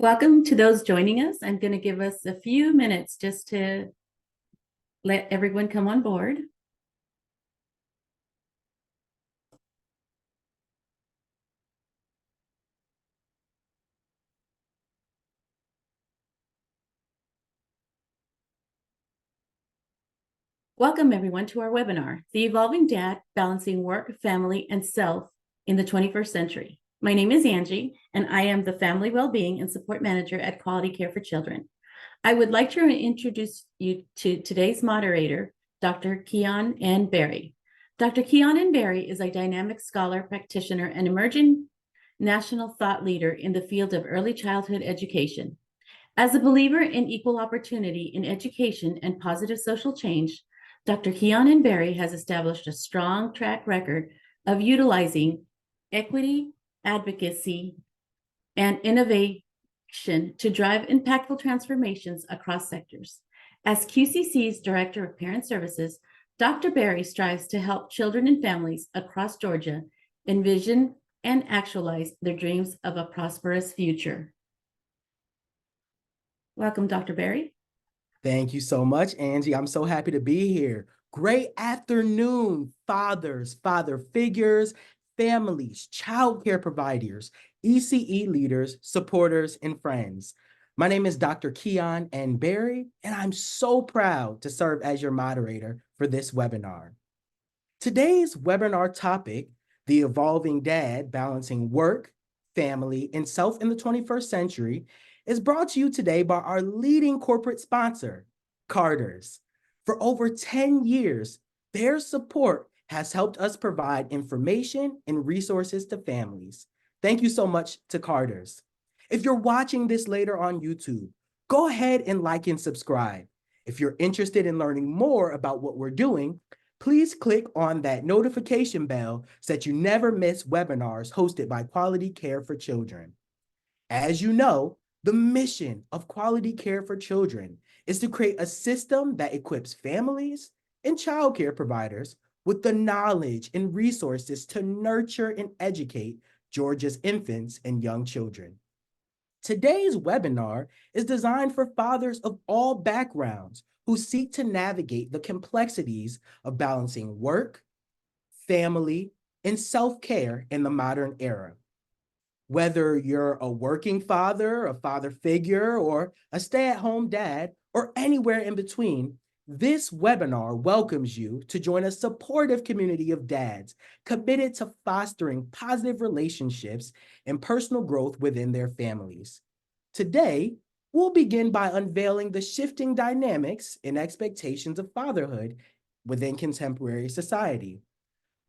Welcome to those joining us. I'm going to give us a few minutes just to let everyone come on board. Welcome everyone to our webinar, The Evolving Dad, Balancing Work, Family, and Self in the 21st Century. My name is Angie, and I am the Family Wellbeing and Support Manager at Quality Care for Children. I would like to introduce you to today's moderator, Dr. Keon N. Berry. Dr. Keon N. Berry is a dynamic scholar, practitioner, and emerging national thought leader in the field of early childhood education. As a believer in equal opportunity in education and positive social change, Dr. Keon N. Berry has established a strong track record of utilizing equity, advocacy, and innovation to drive impactful transformations across sectors. As QCC's Director of Parent Services, Dr. Berry strives to help children and families across Georgia envision and actualize their dreams of a prosperous future. Welcome, Dr. Berry. Thank you so much, Angie. I'm so happy to be here. Great afternoon, fathers, father figures, families, childcare providers, ECE leaders, supporters, and friends. My name is Dr. Keon N. Berry, and I'm so proud to serve as your moderator for this webinar. Today's webinar topic, The Evolving Dad, Balancing Work, Family, and Self in the 21st Century, is brought to you today by our leading corporate sponsor, Carter's. For over 10 years, their support has helped us provide information and resources to families. Thank you so much to Carter's. If you're watching this later on YouTube, go ahead and like and subscribe. If you're interested in learning more about what we're doing, please click on that notification bell so that you never miss webinars hosted by Quality Care for Children. As you know, the mission of Quality Care for Children is to create a system that equips families and childcare providers with the knowledge and resources to nurture and educate Georgia's infants and young children. Today's webinar is designed for fathers of all backgrounds who seek to navigate the complexities of balancing work, family, and self-care in the modern era. Whether you're a working father, a father figure, or a stay-at-home dad, or anywhere in between, this webinar welcomes you to join a supportive community of dads committed to fostering positive relationships and personal growth within their families. Today, we'll begin by unveiling the shifting dynamics and expectations of fatherhood within contemporary society.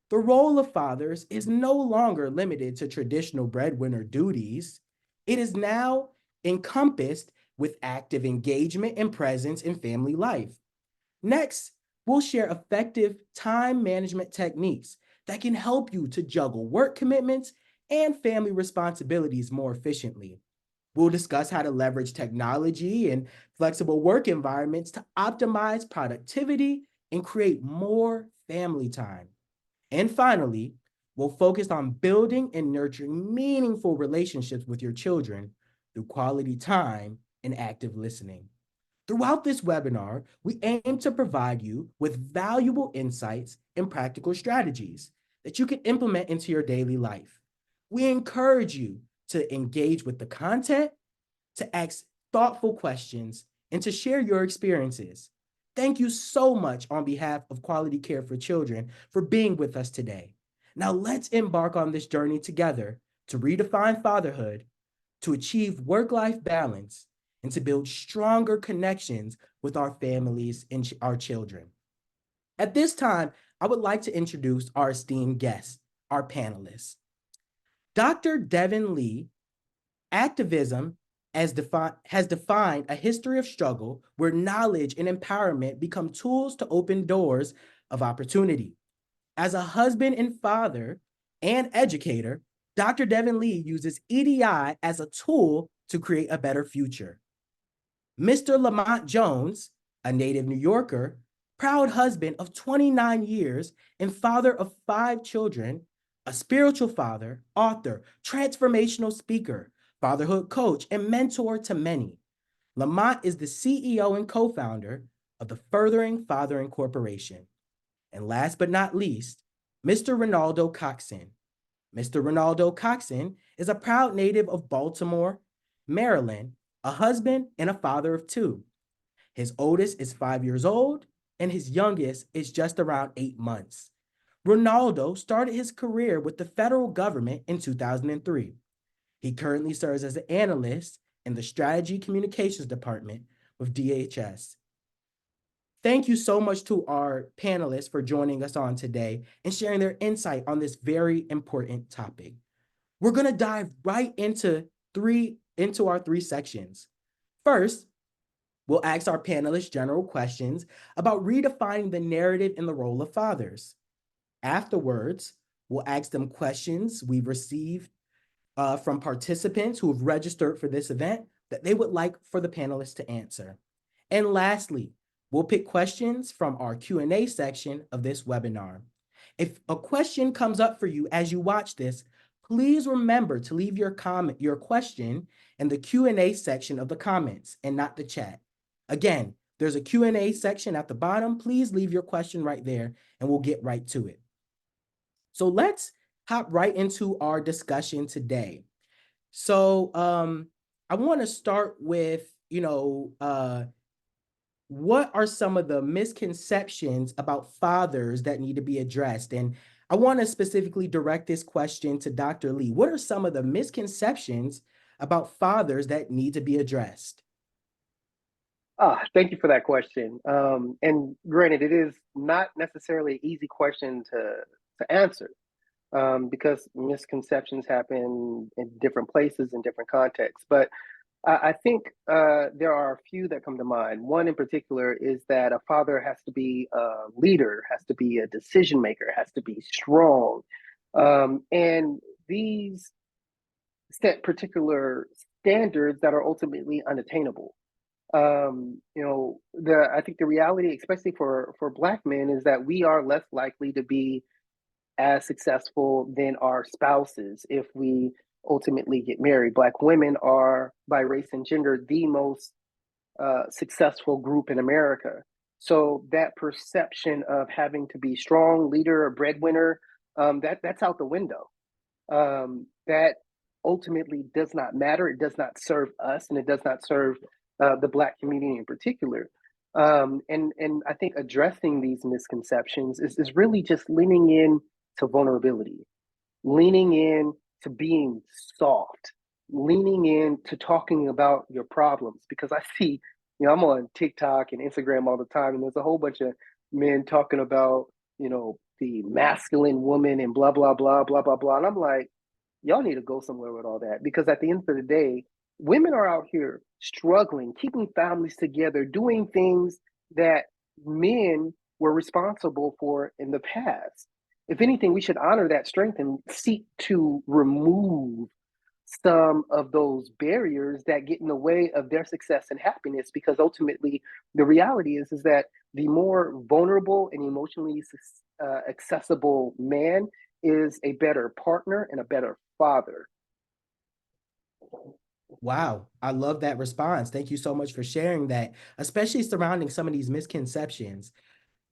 The role of fathers is no longer limited to traditional breadwinner duties. It is now encompassed with active engagement and presence in family life. Next, we'll share effective time management techniques that can help you to juggle work commitments and family responsibilities more efficiently. We'll discuss how to leverage technology and flexible work environments to optimize productivity and create more family time. And finally, we'll focus on building and nurturing meaningful relationships with your children through quality time and active listening. Throughout this webinar, we aim to provide you with valuable insights and practical strategies that you can implement into your daily life. We encourage you to engage with the content, to ask thoughtful questions, and to share your experiences. Thank you so much on behalf of Quality Care for Children for being with us today. Now let's embark on this journey together to redefine fatherhood, to achieve work-life balance, and to build stronger connections with our families and our children. At this time, I would like to introduce our esteemed guests, our panelists. Dr. Devin Lee, activism has defined a history of struggle where knowledge and empowerment become tools to open doors of opportunity. As a husband and father and educator, Dr. Devin Lee uses EDI as a tool to create a better future. Mr. Lamont Jones, a native New Yorker, proud husband of 29 years and father of 5 children, a spiritual father, author, transformational speaker, fatherhood coach, and mentor to many. Lamont is the CEO and co-founder of the Furthering Fathering Corporation. And last but not least, Mr. Ronaldo Coxon. Mr. Ronaldo Coxon is a proud native of Baltimore, Maryland, a husband and a father of two. His oldest is 5 years old, and his youngest is just around 8 months. Ronaldo started his career with the federal government in 2003. He currently serves as an analyst in the Strategy Communications Department with DHS. Thank you so much to our panelists for joining us on today and sharing their insight on this very important topic. We're going to dive right into our three sections. First, we'll ask our panelists general questions about redefining the narrative and the role of fathers. Afterwards, we'll ask them questions we've received from participants who have registered for this event that they would like for the panelists to answer. And lastly, we'll pick questions from our Q&A section of this webinar. If a question comes up for you as you watch this, please remember to leave your question in the Q&A section of the comments and not the chat. Again, there's a Q&A section at the bottom. Please leave your question right there and we'll get right to it. So let's hop right into our discussion today. So I want to start with, what are some of the misconceptions about fathers that need to be addressed? And I want to specifically direct this question to Dr. Lee. What are some of the misconceptions about fathers that need to be addressed? Thank you for that question. And granted, it is not necessarily an easy question to answer because misconceptions happen in different places, in different contexts. But I think there are a few that come to mind. One in particular is that a father has to be a leader, has to be a decision maker, has to be strong. And these set particular standards that are ultimately unattainable. I think the reality, especially for Black men, is that we are less likely to be as successful than our spouses if we ultimately get married. Black women are, by race and gender, the most successful group in America. So that perception of having to be strong, leader, or breadwinner, that's out the window. That ultimately does not matter. It does not serve us, and it does not serve the Black community in particular. And I think addressing these misconceptions is really just leaning in to vulnerability, leaning in to being soft, leaning in to talking about your problems. Because I see, I'm on TikTok and Instagram all the time, and there's a whole bunch of men talking about, the masculine woman and blah, blah, blah, blah, blah, blah. And I'm like, y'all need to go somewhere with all that, because at the end of the day, women are out here struggling, keeping families together, doing things that men were responsible for in the past. If anything, we should honor that strength and seek to remove some of those barriers that get in the way of their success and happiness, because ultimately the reality is that the more vulnerable and emotionally accessible man is a better partner and a better father. Wow, I love that response. Thank you so much for sharing that, especially surrounding some of these misconceptions.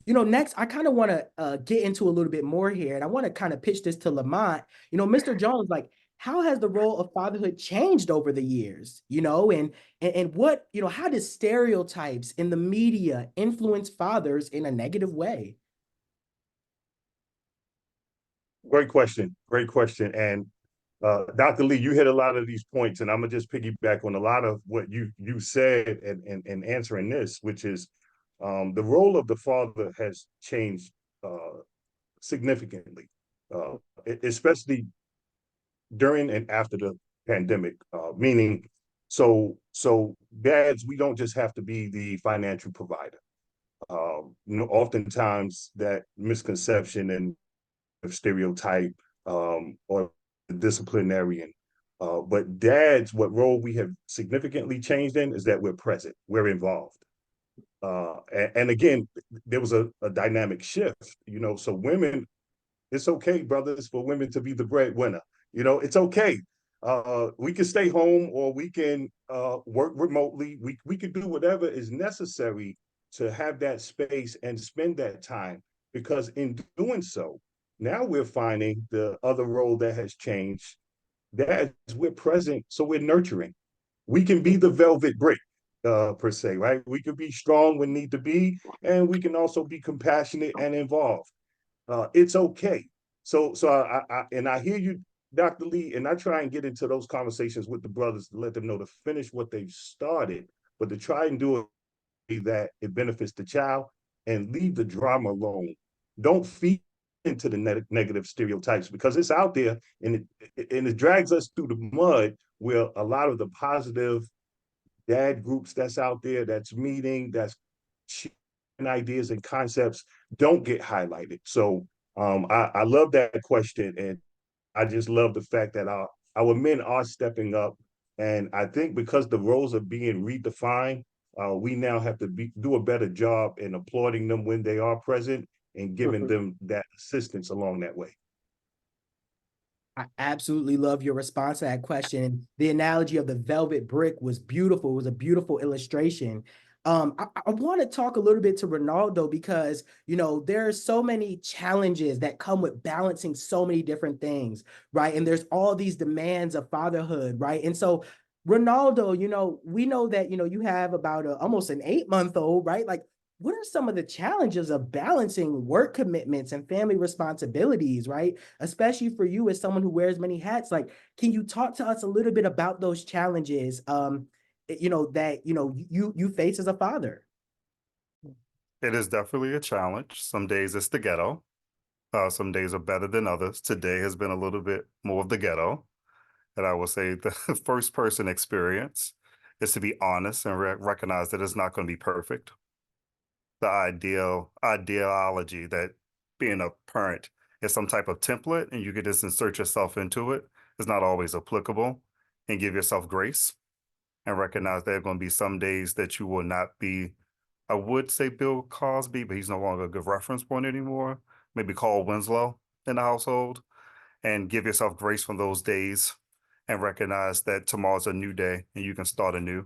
Next, I kind of want to get into a little bit more here, and I want to kind of pitch this to Lamont. Mr. Jones, like, how has the role of fatherhood changed over the years? And what, how does stereotypes in the media influence fathers in a negative way? Great question. Great question. And Dr. Lee, you hit a lot of these points, and I'm gonna just piggyback on a lot of what you said and answering this, which is the role of the father has changed significantly, especially during and after the pandemic. Meaning, so dads, we don't just have to be the financial provider. Oftentimes that misconception and stereotype or disciplinarian. But dads, what role we have significantly changed in is that we're present, we're involved. And again, there was a dynamic shift, so women, it's okay, brothers, for women to be the breadwinner. It's okay. We can stay home or we can work remotely. We can do whatever is necessary to have that space and spend that time, because in doing so, now we're finding the other role that has changed. That is, we're present, so we're nurturing. We can be the velvet brick, per se, right? We can be strong when need to be, and we can also be compassionate and involved. It's okay. And I hear you, Dr. Lee, and I try and get into those conversations with the brothers to let them know to finish what they've started, but to try and do it that it benefits the child and leave the drama alone. Don't feed into the negative stereotypes, because it's out there, and it drags us through the mud, where a lot of the positive dad groups that's out there, that's meeting, that's sharing ideas and concepts, don't get highlighted. So I love that question, and I just love the fact that our men are stepping up, and I think because the roles are being redefined, we now have to do a better job in applauding them when they are present and giving them that assistance along that way. I absolutely love your response to that question. The analogy of the velvet brick was beautiful. It was a beautiful illustration. I want to talk a little bit to Ronaldo because, there are so many challenges that come with balancing so many different things, right? And there's all these demands of fatherhood, right? And so, Ronaldo, we know that, you have about almost an 8-month-old, right? Like, what are some of the challenges of balancing work commitments and family responsibilities, right? Especially for you as someone who wears many hats. Like, can you talk to us a little bit about those challenges that you face as a father? It is definitely a challenge. Some days it's the ghetto. Some days are better than others. Today has been a little bit more of the ghetto. And I will say the first person experience is to be honest and recognize that it's not going to be perfect. The ideology that being a parent is some type of template and you can just insert yourself into it is not always applicable, and give yourself grace and recognize there are going to be some days that you will not be. I would say Bill Cosby, but he's no longer a good reference point anymore. Maybe Carl Winslow in the household, and give yourself grace from those days and recognize that tomorrow's a new day and you can start anew.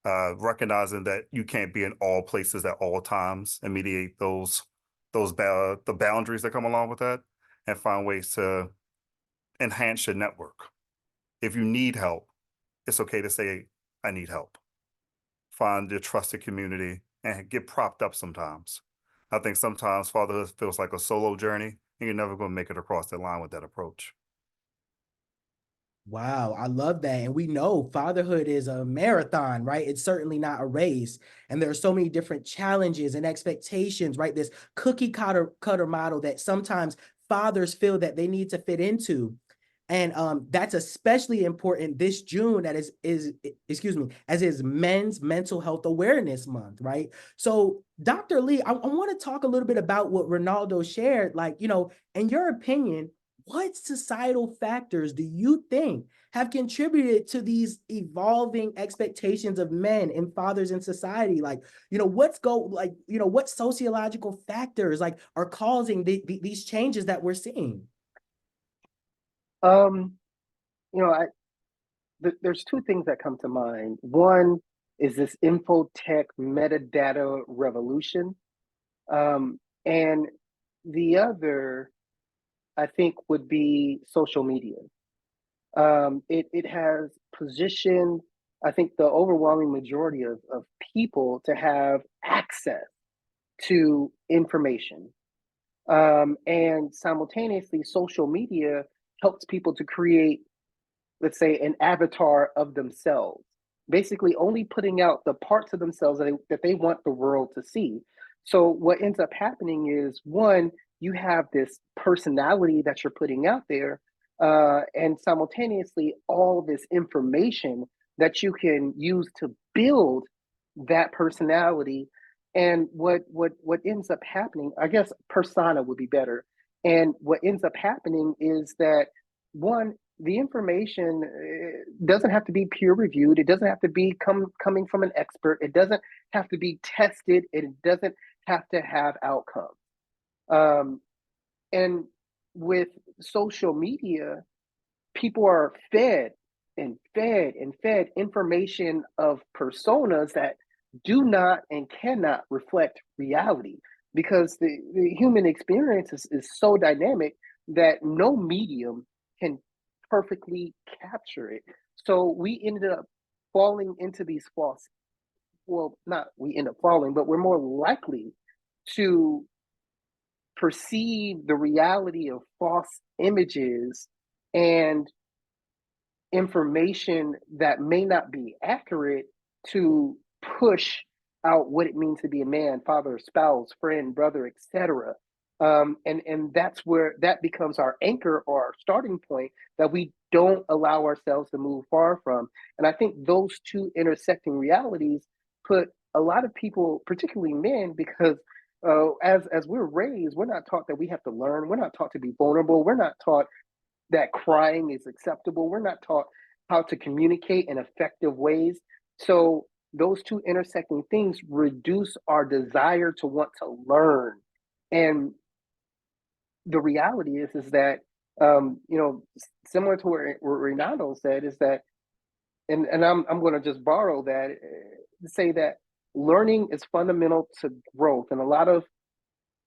Recognizing that you can't be in all places at all times and mediate the boundaries that come along with that, and find ways to enhance your network. If you need help, it's okay to say, I need help. Find your trusted community and get propped up sometimes. I think sometimes fatherhood feels like a solo journey, and you're never going to make it across the line with that approach. Wow, I love that. And we know fatherhood is a marathon, right? It's certainly not a race. And there are so many different challenges and expectations, right? This cookie cutter model that sometimes fathers feel that they need to fit into. And that's especially important this June, that is excuse me, as is Men's Mental Health Awareness Month, right? So, Dr. Lee, I want to talk a little bit about what Ronaldo shared. Like, in your opinion, what societal factors do you think have contributed to these evolving expectations of men and fathers in society? Like, what sociological factors like are causing these changes that we're seeing? Um, there's two things that come to mind. One is this infotech metadata revolution, and the other, I think, would be social media. It has positioned, I think, the overwhelming majority of people to have access to information. And simultaneously, social media helps people to create, let's say, an avatar of themselves, basically only putting out the parts of themselves that they want the world to see. So what ends up happening is, one, you have this personality that you're putting out there, and simultaneously all this information that you can use to build that personality. And what ends up happening, I guess persona would be better. And what ends up happening is that, one, the information doesn't have to be peer reviewed. It doesn't have to be coming from an expert. It doesn't have to be tested. It doesn't have to have outcomes. And with social media, people are fed and fed and fed information of personas that do not and cannot reflect reality, because the human experience is so dynamic that no medium can perfectly capture it. So we ended up falling into these false, well, not we end up falling, but we're more likely to perceive the reality of false images and information that may not be accurate to push out what it means to be a man, father, spouse, friend, brother, etc. And that's where that becomes our anchor or our starting point that we don't allow ourselves to move far from. And I think those two intersecting realities put a lot of people, particularly men, because as we're raised, we're not taught that we have to learn. We're not taught to be vulnerable. We're not taught that crying is acceptable. We're not taught how to communicate in effective ways. So those two intersecting things reduce our desire to want to learn. And the reality is that similar to what Renato said, is that, and I'm going to just borrow that, say that learning is fundamental to growth, and a lot of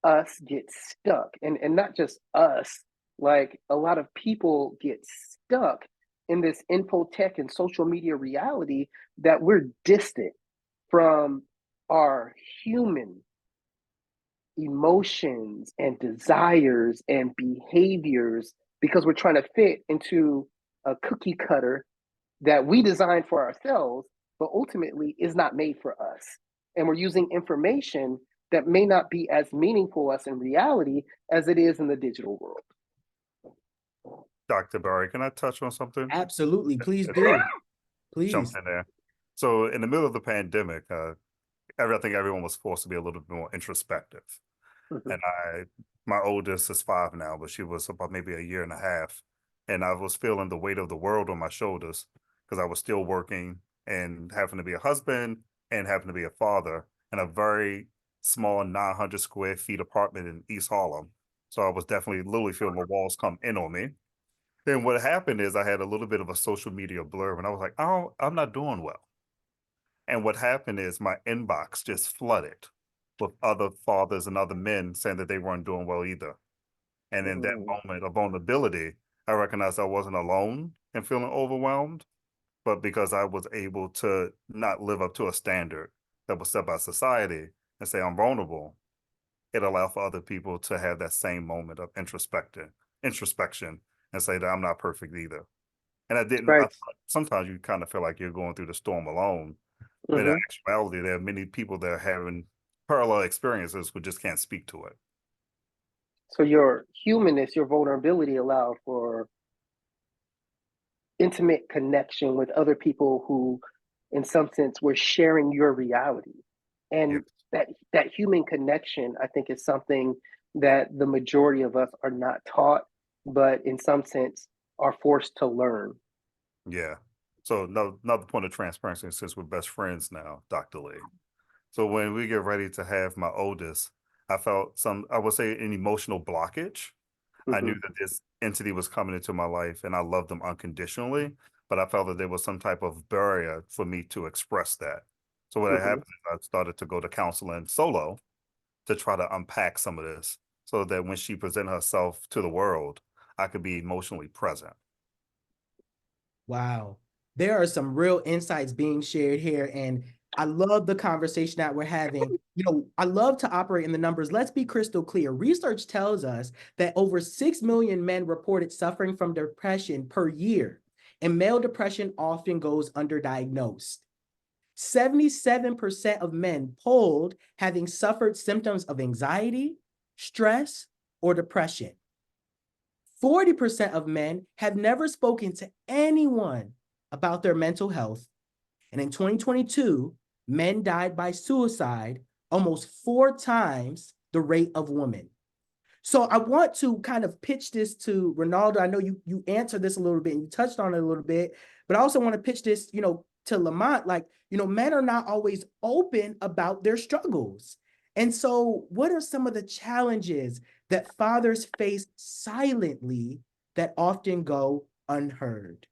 us get stuck, and not just us, like a lot of people get stuck in this infotech and social media reality, that we're distant from our human emotions and desires and behaviors, because we're trying to fit into a cookie cutter that we designed for ourselves, but ultimately is not made for us. And we're using information that may not be as meaningful as in reality as it is in the digital world. Dr. Barry, can I touch on something? Absolutely. Please If do. I jump Please. in there. So in the middle of the pandemic, I think everyone was forced to be a little bit more introspective. Mhm. And my oldest is 5 now, but she was about maybe a year and a half. And I was feeling the weight of the world on my shoulders because I was still working and having to be a husband and having to be a father in a very small 900 square feet apartment in East Harlem. So I was definitely literally feeling the walls come in on me. Then what happened is I had a little bit of a social media blur and I was like, oh, I'm not doing well. And what happened is my inbox just flooded with other fathers and other men saying that they weren't doing well either. And in that Mhm. moment of vulnerability, I recognized I wasn't alone and feeling overwhelmed, but because I was able to not live up to a standard that was set by society and say I'm vulnerable, it allowed for other people to have that same moment of introspection and say that I'm not perfect either. And Right. sometimes you kind of feel like you're going through the storm alone, but in Mhm. actuality, there are many people that are having parallel experiences who just can't speak to it. So your humanness, your vulnerability allowed for intimate connection with other people who, in some sense, were sharing your reality. Yes. And that human connection, I think, is something that the majority of us are not taught, but in some sense are forced to learn. Yeah. So no, another point of transparency, since we're best friends now, Dr. Lee. So when we get ready to have my oldest, I felt I would say an emotional blockage. I knew Mhm. that this entity was coming into my life and I loved them unconditionally, but I felt that there was some type of barrier for me to express that. So what Mhm. happened is I started to go to counseling solo to try to unpack some of this so that when she presented herself to the world, I could be emotionally present. Wow. There are some real insights being shared here. And I love the conversation that we're having. I love to operate in the numbers. Let's be crystal clear. Research tells us that over 6 million men reported suffering from depression per year, and male depression often goes underdiagnosed. 77% of men polled having suffered symptoms of anxiety, stress, or depression. 40% of men have never spoken to anyone about their mental health. And in 2022, men died by suicide almost 4 times the rate of women. So I want to kind of pitch this to Ronaldo. I know you answered this a little bit and you touched on it a little bit, but I also want to pitch this, to Lamont. Like, men are not always open about their struggles. And so what are some of the challenges that fathers face silently that often go unheard?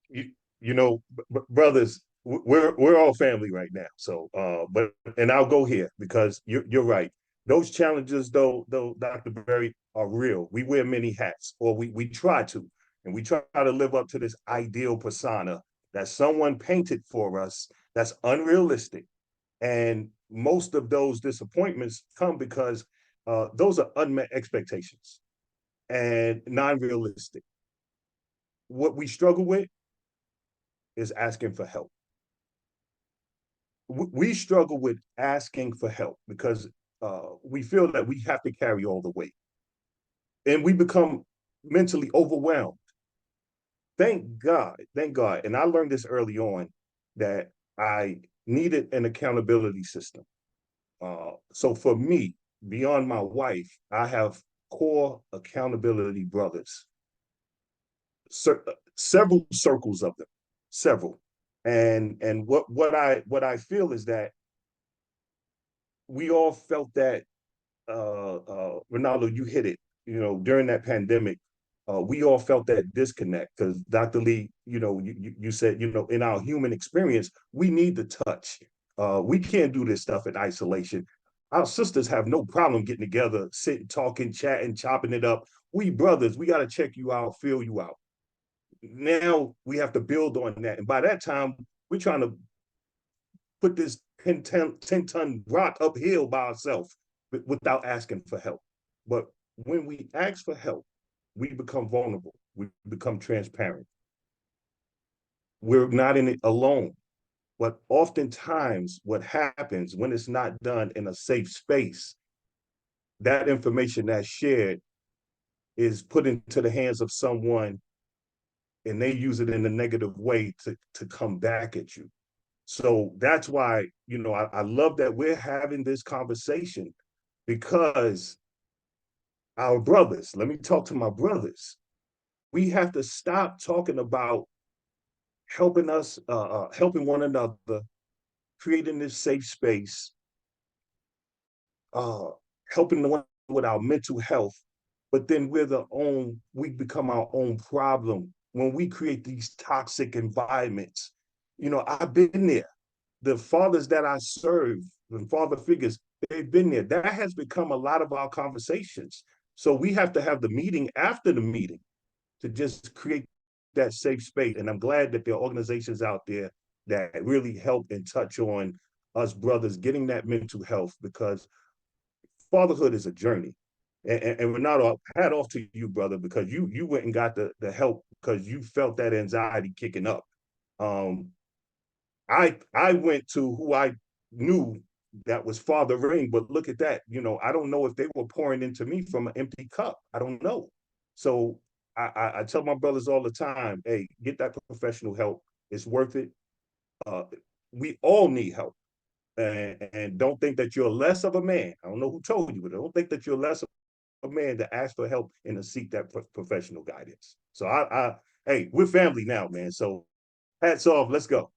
You know, brothers, we're all family right now. So, but and I'll go here because you're right. Those challenges, though, Dr. Berry, are real. We wear many hats, or we try to, and we try to live up to this ideal persona that someone painted for us. That's unrealistic, and most of those disappointments come because those are unmet expectations and non-realistic. What we struggle with is asking for help. We struggle with asking for help because we feel that we have to carry all the weight, and we become mentally overwhelmed. Thank God, and I learned this early on that I needed an accountability system. So for me, beyond my wife, I have core accountability brothers, several circles of them, several. And what I feel is that we all felt that Ronaldo, you hit it. You know, during that pandemic, we all felt that disconnect because Dr. Lee, you said, in our human experience, we need the touch. We can't do this stuff in isolation. Our sisters have no problem getting together, sitting, talking, chatting, chopping it up. We brothers, we got to check you out, feel you out. Now we have to build on that. And by that time, we're trying to put this 10-ton rock uphill by ourselves without asking for help. But when we ask for help, we become vulnerable. We become transparent. We're not in it alone. But oftentimes, what happens when it's not done in a safe space, that information that's shared is put into the hands of someone and they use it in a negative way to come back at you. So that's why, I love that we're having this conversation because our brothers, let me talk to my brothers. We have to stop talking about helping one another, creating this safe space, uh, helping the one with our mental health, but then we become our own problem when we create these toxic environments. I've been there. The fathers that I serve, the father figures, they've been there. That has become a lot of our conversations. So we have to have the meeting after the meeting to just create that safe space. And I'm glad that there are organizations out there that really help and touch on us brothers getting that mental health because fatherhood is a journey. And Renato, hat off to you, brother, because you went and got the help because you felt that anxiety kicking up. Um, I went to who I knew that was fathering, but look at that. I don't know if they were pouring into me from an empty cup. I don't know. So I tell my brothers all the time, hey, get that professional help. It's worth it. Uh, we all need help. And don't think that you're less of a man. I don't know who told you, but don't think that you're less of a man to ask for help and to seek that professional guidance. So hey, we're family now, man. So hats off. Let's go.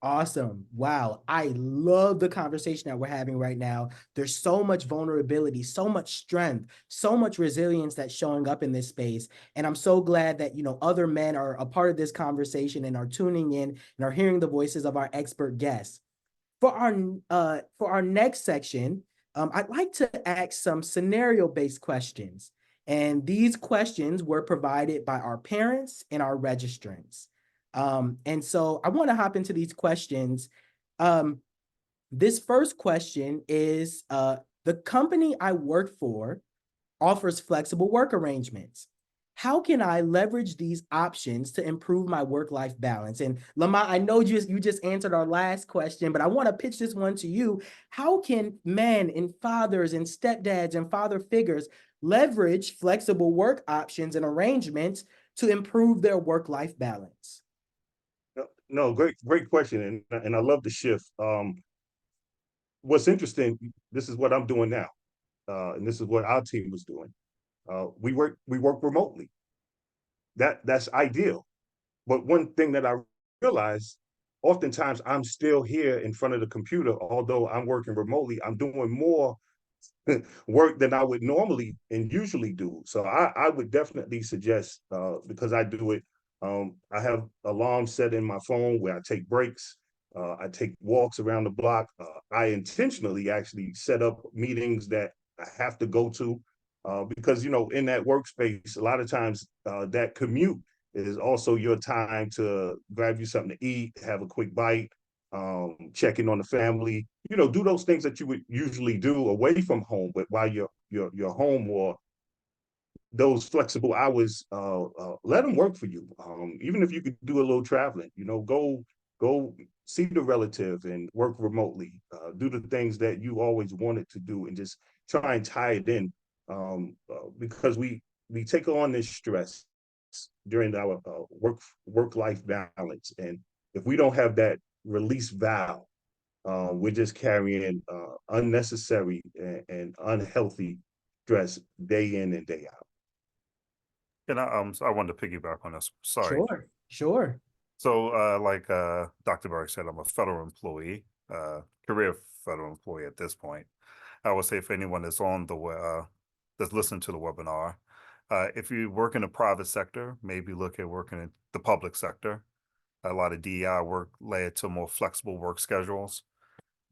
Awesome. Wow. I love the conversation that we're having right now. There's so much vulnerability, so much strength, so much resilience that's showing up in this space. And I'm so glad that, other men are a part of this conversation and are tuning in and are hearing the voices of our expert guests. For our next section, I'd like to ask some scenario-based questions. And these questions were provided by our parents and our registrants. And so I want to hop into these questions. This first question is, the company I work for offers flexible work arrangements. How can I leverage these options to improve my work-life balance? And Lamont, I know you just answered our last question, but I want to pitch this one to you. How can men and fathers and stepdads and father figures leverage flexible work options and arrangements to improve their work-life balance? No, great question, and I love the shift. What's interesting, this is what I'm doing now, and this is what our team was doing. We work remotely. That's ideal. But one thing that I realized, oftentimes I'm still here in front of the computer, although I'm working remotely. I'm doing more work than I would normally and usually do. So I would definitely suggest, because I do it, I have alarms set in my phone where I take breaks. I take walks around the block. I intentionally actually set up meetings that I have to go to, because, in that workspace, a lot of times that commute is also your time to grab you something to eat, have a quick bite, check in on the family, do those things that you would usually do away from home, but while you're home, or those flexible hours, let them work for you. Even if you could do a little traveling, go see the relative and work remotely, do the things that you always wanted to do, and just try and tie it in, because we take on this stress during our work life balance, and if we don't have that release valve, we're just carrying unnecessary and unhealthy stress day in and day out. And so I wanted to piggyback on this. Sorry. Sure, sure. So, like Dr. Berg said, I'm a federal employee, career federal employee at this point. I would say if anyone that's on that's listening to the webinar, if you work in the private sector, maybe look at working in the public sector. A lot of DEI work led to more flexible work schedules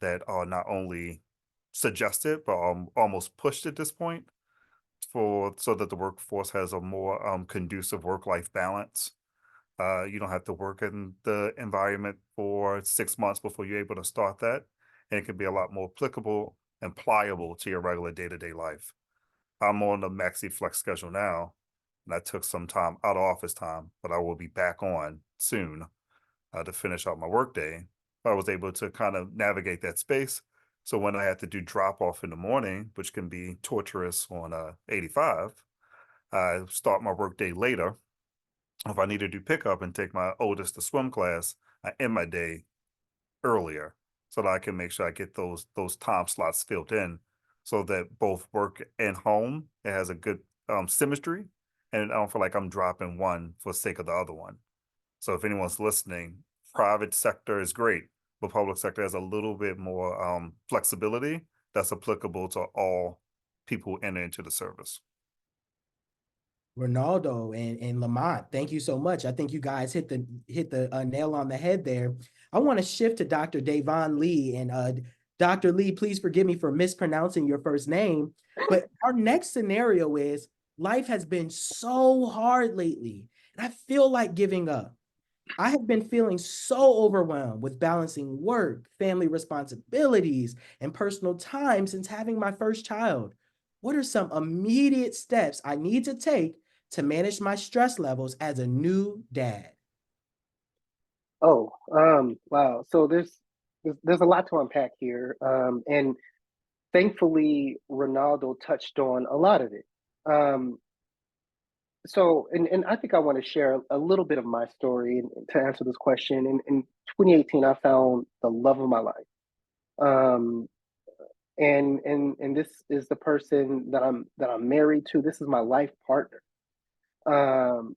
that are not only suggested but almost pushed at this point, so that the workforce has a more conducive work-life balance. You don't have to work in the environment for 6 months before you're able to start that. And it can be a lot more applicable and pliable to your regular day-to-day life. I'm on the maxi flex schedule now, and I took some time out of office time, but I will be back on soon to finish out my workday. I was able to kind of navigate that space. So when I had to do drop off in the morning, which can be torturous on 85, I start my workday later. If I need to do pickup and take my oldest to swim class, I end my day earlier so that I can make sure I get those time slots filled in, so that both work and home, it has a good symmetry, and I don't feel like I'm dropping one for the sake of the other one. So if anyone's listening, private sector is great, but public sector has a little bit more flexibility that's applicable to all people who enter into the service. Ronaldo and Lamont, thank you so much. I think you guys hit the nail on the head there. I want to shift to Dr. Davon Lee, and Dr. Lee, please forgive me for mispronouncing your first name. But our next scenario is life has been so hard lately, and I feel like giving up. I have been feeling so overwhelmed with balancing work, family responsibilities, and personal time since having my first child. What are some immediate steps I need to take to manage my stress levels as a new dad? Oh, wow. So there's a lot to unpack here. And thankfully, Ronaldo touched on a lot of it. And I think I want to share a little bit of my story to answer this question. In 2018, I found the love of my life. Um, and this is the person that I'm married to. This is my life partner. Um,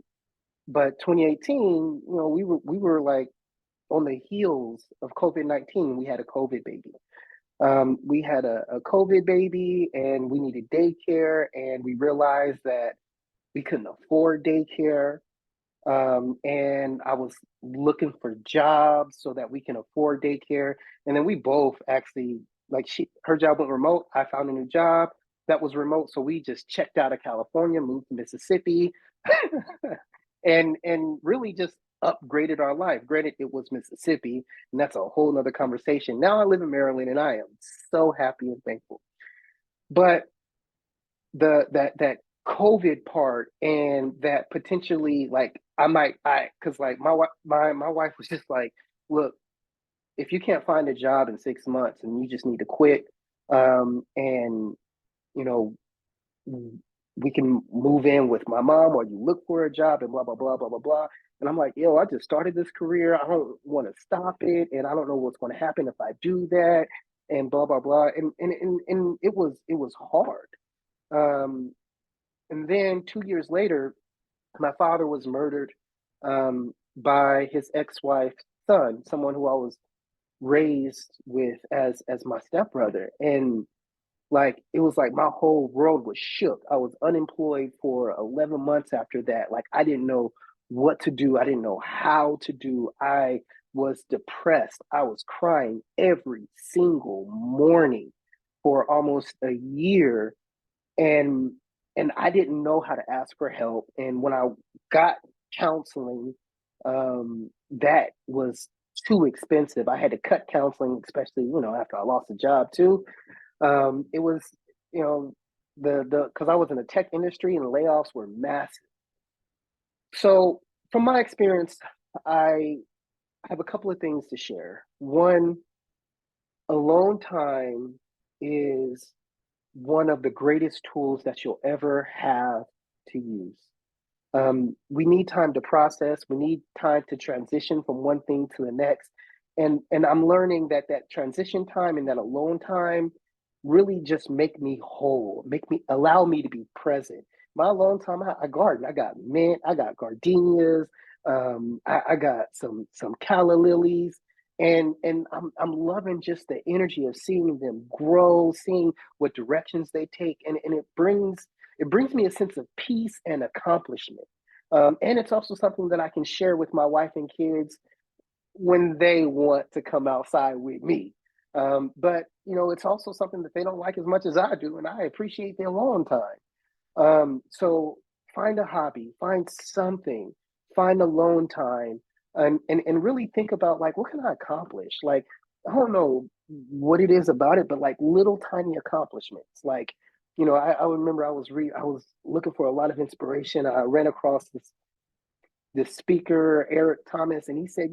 but 2018, we were like on the heels of COVID-19. We had a COVID baby. We had a COVID baby, and we needed daycare, and we realized that we couldn't afford daycare. And I was looking for jobs so that we can afford daycare. And then we both actually, like, her job went remote. I found a new job that was remote. So we just checked out of California, moved to Mississippi, and really just upgraded our life. Granted, it was Mississippi, and that's a whole nother conversation. Now I live in Maryland, and I am so happy and thankful. But that COVID part, and that potentially, like, because like my wife was just like, look, if you can't find a job in 6 months and you just need to quit, and you know we can move in with my mom, or you look for a job, and blah blah blah blah blah blah. And I'm like, yo, I just started this career. I don't want to stop it, and I don't know what's going to happen if I do that, and blah blah blah. And it was hard. Um, and then 2 years later, my father was murdered, by his ex-wife's son, someone who I was raised with as my stepbrother. And like it was like my whole world was shook. I was unemployed for 11 months after that. Like I didn't know what to do. I didn't know how to do. I was depressed. I was crying every single morning for almost a year, and I didn't know how to ask for help. And when I got counseling, that was too expensive. I had to cut counseling, especially after I lost a job too. It was you know the because I was in the tech industry and layoffs were massive. So from my experience, I have a couple of things to share. One, alone time is one of the greatest tools that you'll ever have to use. We need time to process. We need time to transition from one thing to the next. And I'm learning that that transition time and that alone time really just make me whole, allow me to be present. My alone time, I garden. I got mint. I got gardenias. I got some calla lilies, and I'm loving just the energy of seeing them grow, seeing what directions they take, and it brings me a sense of peace and accomplishment. And it's also something that I can share with my wife and kids when they want to come outside with me. But it's also something that they don't like as much as I do, and I appreciate their alone time. So find a hobby, find something, find alone time, and really think about like, what can I accomplish? Like, I don't know what it is about it, but like little tiny accomplishments. Like, I remember I was looking for a lot of inspiration. I ran across this speaker, Eric Thomas, and he said,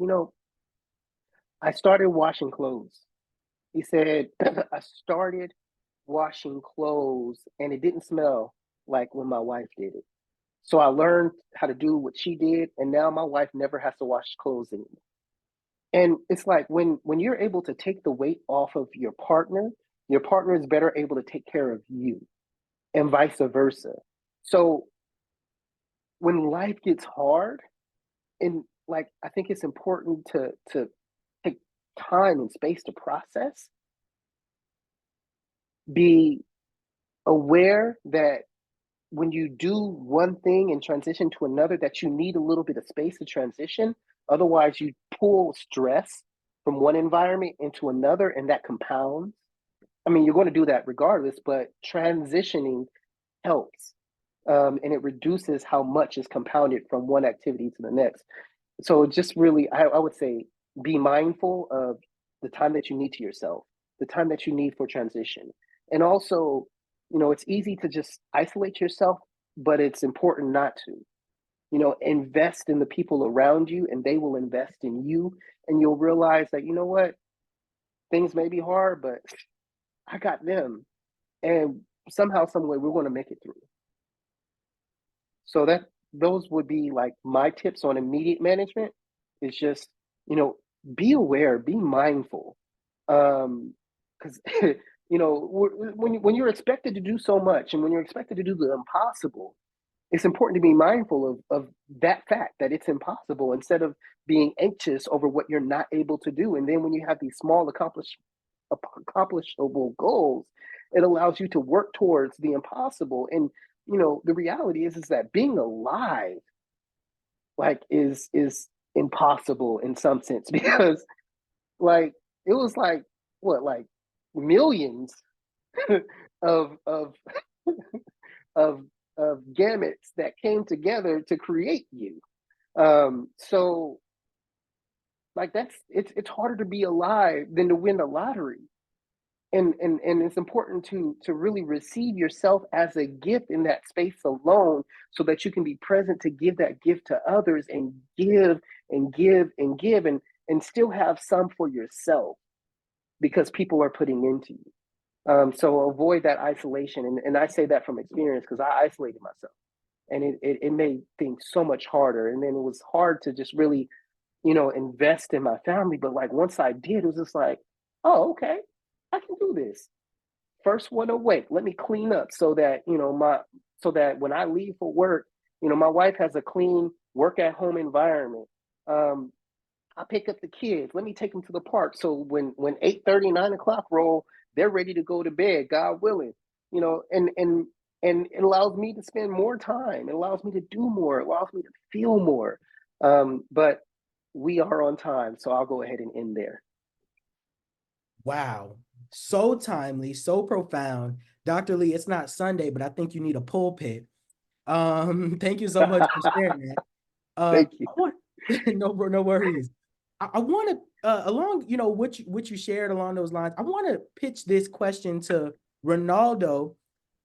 I started washing clothes. He said, I started washing clothes and it didn't smell like when my wife did it. So I learned how to do what she did, and now my wife never has to wash clothes anymore. And it's like when you're able to take the weight off of your partner is better able to take care of you, and vice versa. So when life gets hard, and like I think it's important to take time and space to process, be aware that when you do one thing and transition to another, that you need a little bit of space to transition. Otherwise, you pull stress from one environment into another, and that compounds. I mean, you're going to do that regardless, but transitioning helps, and it reduces how much is compounded from one activity to the next. So just really, I would say, be mindful of the time that you need to yourself, the time that you need for transition. And also, it's easy to just isolate yourself, but it's important not to. Invest in the people around you and they will invest in you. And you'll realize that, what, things may be hard, but I got them. And somehow, some way, we're going to make it through. So those would be like my tips on immediate management. Is just, be aware, be mindful. Because when you're expected to do so much, and when you're expected to do the impossible, it's important to be mindful of that fact that it's impossible, instead of being anxious over what you're not able to do. And then when you have these small accomplishable goals, it allows you to work towards the impossible. And the reality is that being alive, like, is impossible in some sense, because like it was like what, like millions of of gametes that came together to create you. So like it's harder to be alive than to win the lottery. And it's important to really receive yourself as a gift in that space alone, so that you can be present to give that gift to others, and give and give and give, and still have some for yourself, because people are putting into you. So avoid that isolation. And I say that from experience, because I isolated myself, and it made things so much harder. And then it was hard to just really, invest in my family. But like once I did, it was just like, oh, okay, I can do this. First one awake, let me clean up, so that, so that when I leave for work, my wife has a clean work at home environment. I pick up the kids, let me take them to the park. So when 8:30, 9 o'clock roll, they're ready to go to bed, God willing, you know, and it allows me to spend more time. It allows me to do more. It allows me to feel more. But we are on time, so I'll go ahead and end there. Wow. So timely, so profound. Dr. Lee, it's not Sunday, but I think you need a pulpit. Thank you so much for sharing that. Thank you. No worries. I want to along, you know, what you shared along those lines. I want to pitch this question to Ronaldo.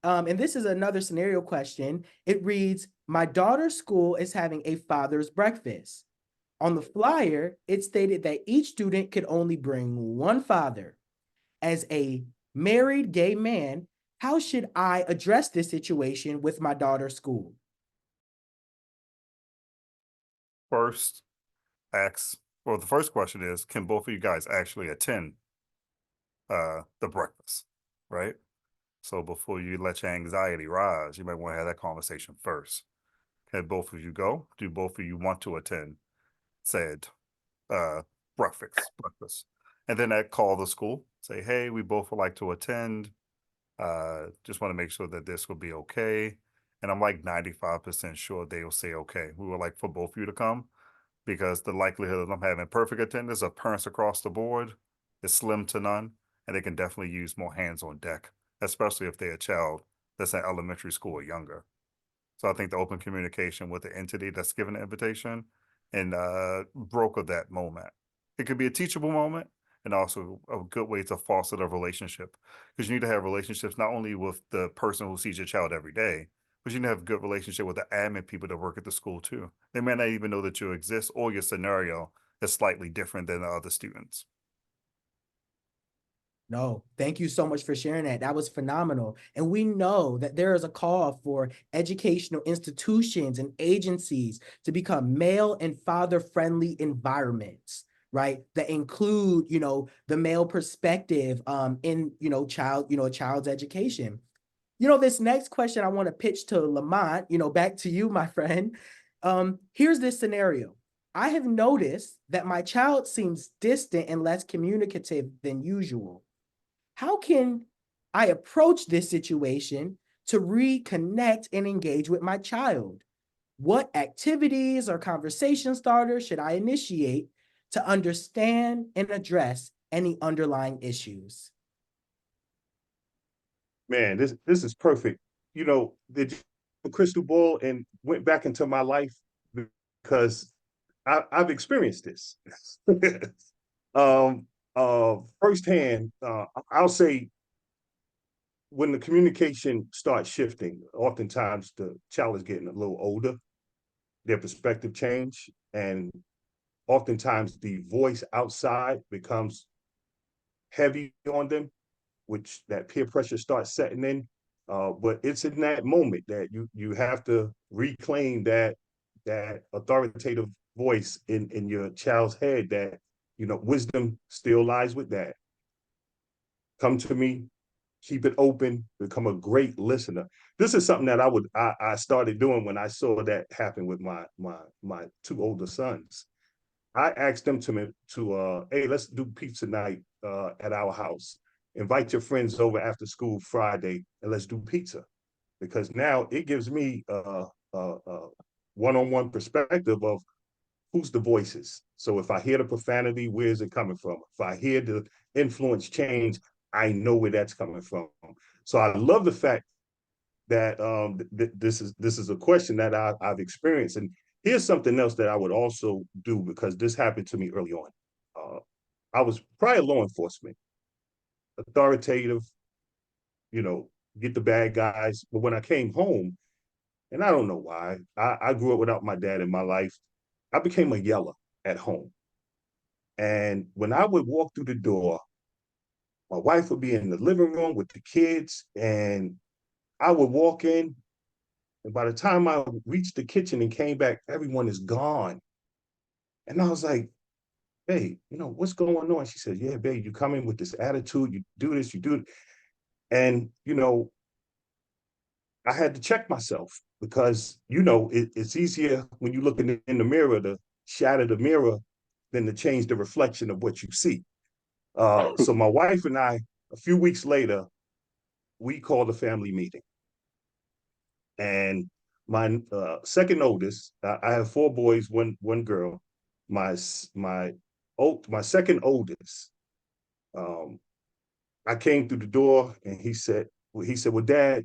And this is another scenario question. It reads, my daughter's school is having a father's breakfast. On the flyer, it stated that each student could only bring one father. As a married gay man, how should I address this situation with my daughter's school? First, the first question is, can both of you guys actually attend the breakfast, right? So before you let your anxiety rise, you might want to have that conversation first. Can both of you go? Do both of you want to attend said uh, breakfast? And then that call the school, say, hey, we both would like to attend. Just want to make sure that this will be okay. And I'm like 95% sure they'll say okay. We would like for both of you to come, because the likelihood of them having perfect attendance of parents across the board is slim to none, and they can definitely use more hands on deck, especially if they're a child that's in elementary school or younger. So I think the open communication with the entity that's given the invitation and broker that moment. It could be a teachable moment and also a good way to foster the relationship, because you need to have relationships not only with the person who sees your child every day, but you need to have a good relationship with the admin people that work at the school too. They may not even know that you exist, or your scenario is slightly different than the other students. No, thank you so much for sharing that. That was phenomenal. And we know that there is a call for educational institutions and agencies to become male and father-friendly environments, right? That include, you know, the male perspective in, you know, a child's education. You know, this next question I want to pitch to Lamont, you know, back to you, my friend. Here's this scenario. I have noticed that my child seems distant and less communicative than usual. How can I approach this situation to reconnect and engage with my child? What activities or conversation starters should I initiate to understand and address any underlying issues? Man, this is perfect. You know, did you a crystal ball and went back into my life, because I've experienced this. um Firsthand. I'll say, when the communication starts shifting, oftentimes the child is getting a little older, their perspective change, and oftentimes the voice outside becomes heavy on them, which that peer pressure starts setting in. But it's in that moment that you have to reclaim that authoritative voice in your child's head, that, you know, wisdom still lies with that. Come to me, keep it open, become a great listener. This is something that I started doing when I saw that happen with my two older sons. I asked them to hey, let's do pizza night at our house. Invite your friends over after school Friday and let's do pizza, because now it gives me a one-on-one perspective of who's the voices. So if I hear the profanity, where's it coming from? If I hear the influence change, I know where that's coming from. So I love the fact that this is a question that I've experienced. And here's something else that I would also do, because this happened to me early on. I was prior law enforcement, authoritative, you know, get the bad guys. But when I came home, and I don't know why, I grew up without my dad in my life, I became a yeller at home. And when I would walk through the door, my wife would be in the living room with the kids, and I would walk in, and by the time I reached the kitchen and came back, everyone is gone. And I was like, babe, you know, what's going on? She said, yeah, babe, you come in with this attitude, you do this, you do it. And, you know, I had to check myself, because, you know, it's easier when you look in the mirror to shatter the mirror than to change the reflection of what you see. So my wife and I, a few weeks later, we called a family meeting. And my second oldest, I have four boys, one girl. My second oldest, I came through the door and he said, well, Dad,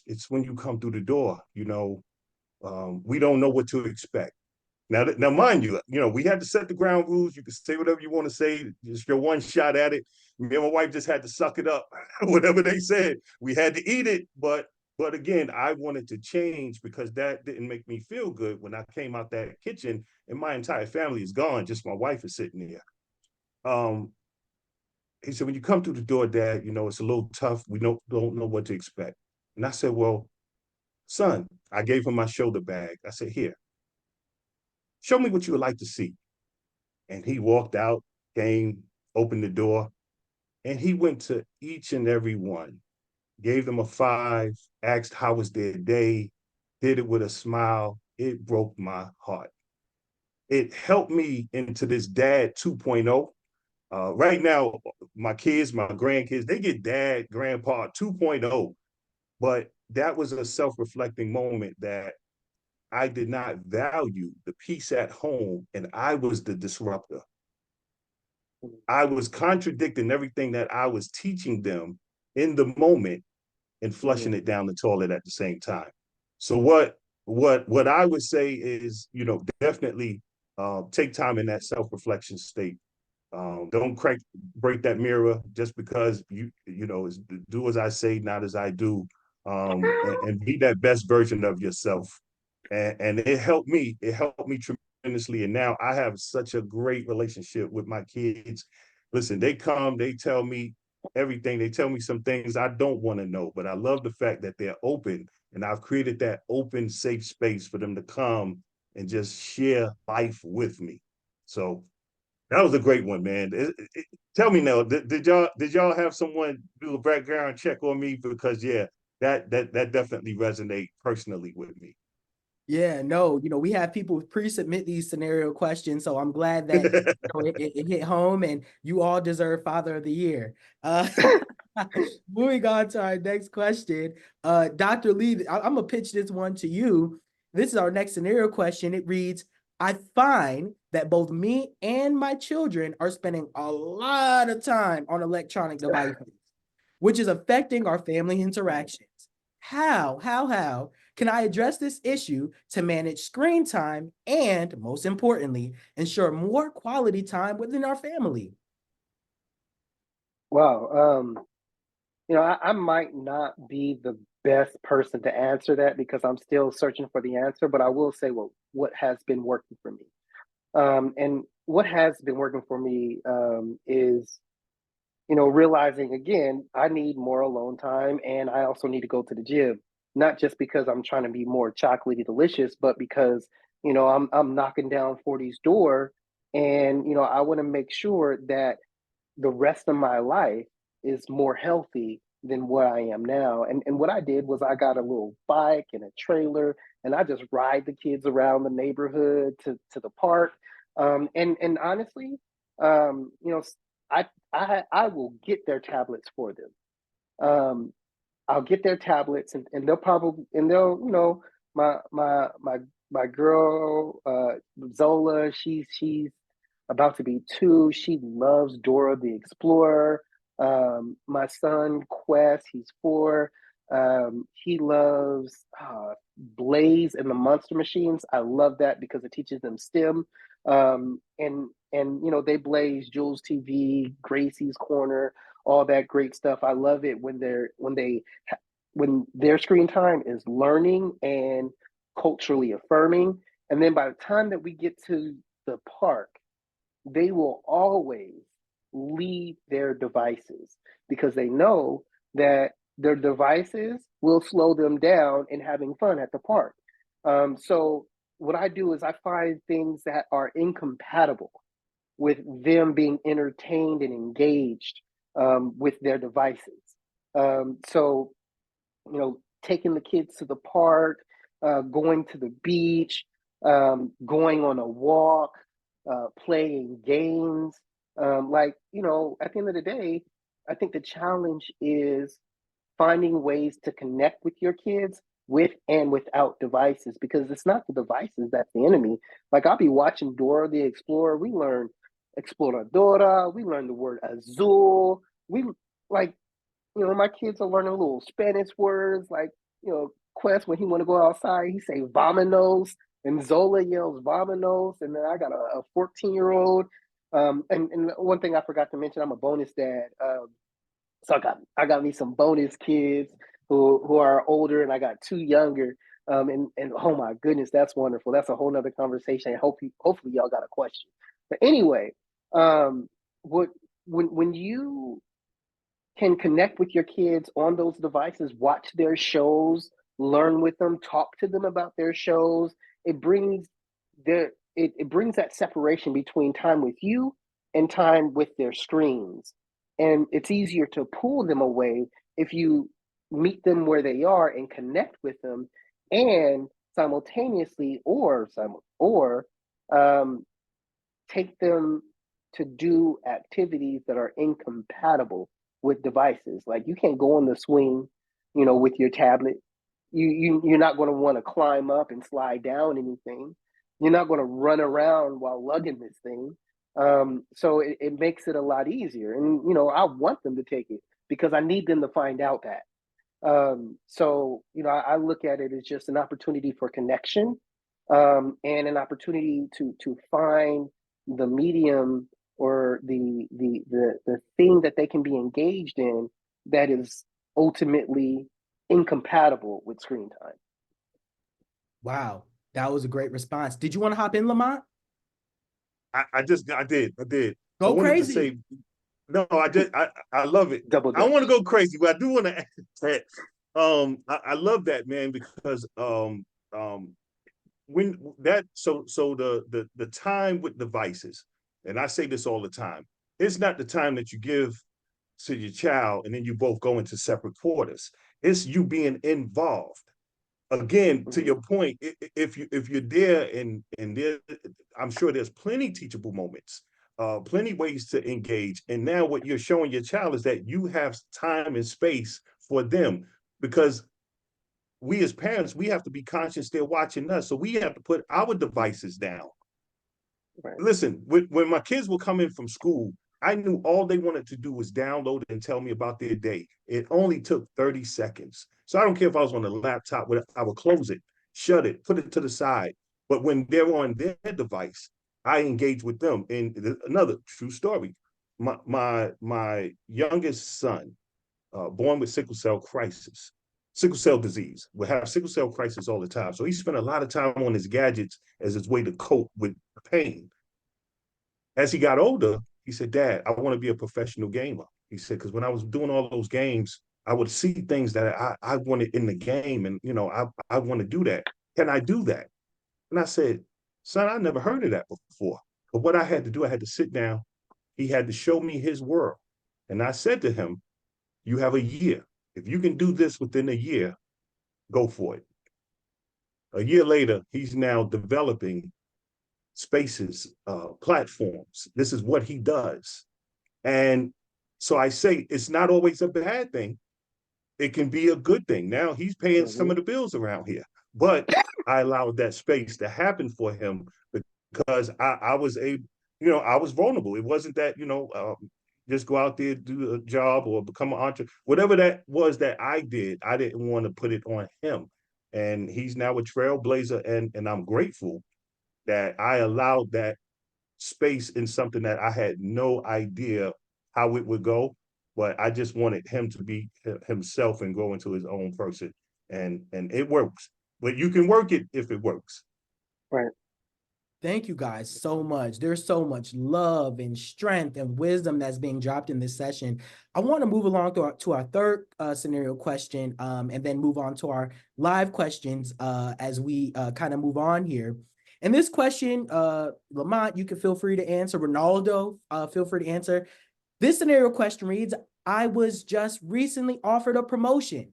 it's when you come through the door, we don't know what to expect. Now, mind you, we had to set the ground rules. You can say whatever you want to say. Just your one shot at it. Me and my wife just had to suck it up. Whatever they said, we had to eat it. But again, I wanted to change because that didn't make me feel good when I came out that kitchen and my entire family is gone. Just my wife is sitting there. He said, when you come through the door, Dad, it's a little tough. We don't know what to expect. And I said, well, son, I gave him my shoulder bag. I said, here, show me what you would like to see. And he walked out, came, opened the door, and he went to each and every one, gave them a 5, asked how was their day, did it with a smile. It broke my heart. It helped me into this dad 2.0. Right now, my kids, my grandkids, they get dad, grandpa 2.0. But that was a self-reflecting moment that I did not value the peace at home, and I was the disruptor. I was contradicting everything that I was teaching them in the moment and flushing it down the toilet at the same time. So what I would say is, definitely take time in that self-reflection state. Don't break that mirror just because is do as I say, not as I do, and be that best version of yourself. And it helped me. It helped me tremendously. And now I have such a great relationship with my kids. Listen, they come, they tell me everything. They tell me some things I don't want to know, but I love the fact that they're open, and I've created that open, safe space for them to come and just share life with me. So that was a great one, man. Tell me now, did y'all have someone do a background check on me? Because yeah, that definitely resonate personally with me. Yeah, no, we have people pre-submit these scenario questions, so I'm glad that it hit home, and you all deserve Father of the Year. Moving on to our next question, Dr. Lee, I'm gonna pitch this one to you. This is our next scenario question. It reads, I find that both me and my children are spending a lot of time on electronic devices, which is affecting our family interactions. How can I address this issue to manage screen time and, most importantly, ensure more quality time within our family? Wow. I might not be the best person to answer that because I'm still searching for the answer, but I will say what has been working for me. And what has been working for me is, realizing again, I need more alone time, and I also need to go to the gym, not just because I'm trying to be more chocolatey delicious, but because, I'm knocking down 40's door, and, I want to make sure that the rest of my life is more healthy than what I am now. And what I did was I got a little bike and a trailer, and I just ride the kids around the neighborhood to the park. And honestly, you know, I will get their tablets for them. Um, I'll get their tablets, and they'll my girl Zola, she's about to be 2. She loves Dora the Explorer. My son Quest, he's 4. He loves Blaze and the Monster Machines. I love that because it teaches them STEM. And they Blaze, Jules TV, Gracie's Corner, all that great stuff. I love it when their screen time is learning and culturally affirming. And then by the time that we get to the park, they will always leave their devices because they know that their devices will slow them down in having fun at the park. So what I do is I find things that are incompatible with them being entertained and engaged with their devices. So, taking the kids to the park, going to the beach, going on a walk, playing games. At the end of the day, I think the challenge is finding ways to connect with your kids with and without devices, because it's not the devices that's the enemy. Like, I'll be watching Dora the Explorer. We learn exploradora, we learn the word azul. We like, my kids are learning little Spanish words, like, Quest, when he want to go outside, he say "vámonos," and Zola yells "vámonos," and then I got a 14-year-old. And one thing I forgot to mention, I'm a bonus dad. So I got me some bonus kids who are older, and I got two younger. And oh my goodness, that's wonderful. That's a whole nother conversation. Hopefully y'all got a question. But anyway, what when you can connect with your kids on those devices, watch their shows, learn with them, talk to them about their shows, it brings it brings that separation between time with you and time with their screens. And it's easier to pull them away if you meet them where they are and connect with them, and simultaneously or um, take them to do activities that are incompatible with devices. Like, you can't go on the swing, with your tablet. You're not going to want to climb up and slide down anything. You're not going to run around while lugging this thing. So it makes it a lot easier. And I want them to take it because I need them to find out that. So I look at it as just an opportunity for connection, and an opportunity to find the medium or the thing that they can be engaged in that is ultimately incompatible with screen time. Wow, that was a great response. Did you want to hop in, Lamont? I did. I Go wanted crazy. to say, no, I love it. Double I dutch. want to go crazy, but I do want to add that. I love that, man, because when that so the time with devices, and I say this all the time, it's not the time that you give to your child and then you both go into separate quarters. It's you being involved. Again, to your point, if you're there and there, I'm sure there's plenty teachable moments, plenty ways to engage. And now what you're showing your child is that you have time and space for them, because we as parents, we have to be conscious they're watching us. So we have to put our devices down. Right. Listen, when my kids would come in from school, I knew all they wanted to do was download and tell me about their day. It only took 30 seconds. So I don't care if I was on the laptop, I would close it, shut it, put it to the side. But when they're on their device, I engage with them. And another true story, my youngest son, born with sickle cell disease, will have sickle cell crisis all the time. So he spent a lot of time on his gadgets as his way to cope with pain. As he got older, he said, "Dad, I want to be a professional gamer." He said, because when I was doing all those games, I would see things that I wanted in the game. And, I want to do that. Can I do that? And I said, "Son, I never heard of that before." But what I had to do, I had to sit down. He had to show me his world. And I said to him, "You have a year. If you can do this within a year, go for it." A year later, he's now developing spaces, platforms. This is what he does. And so I say it's not always a bad thing. It can be a good thing. Now he's paying some of the bills around here, but I allowed that space to happen for him because I was I was vulnerable. It wasn't that, just go out there, do a job or become an entrepreneur. Whatever that was that I did, I didn't want to put it on him. And he's now a trailblazer, and I'm grateful that I allowed that space in something that I had no idea how it would go, but I just wanted him to be himself and grow into his own person, and it works. But you can work it if it works. Right. Thank you guys so much. There's so much love and strength and wisdom that's being dropped in this session. I want to move along to our third scenario question, and then move on to our live questions as we kind of move on here. And this question, Lamont, you can feel free to answer. Ronaldo, feel free to answer. This scenario question reads, I was just recently offered a promotion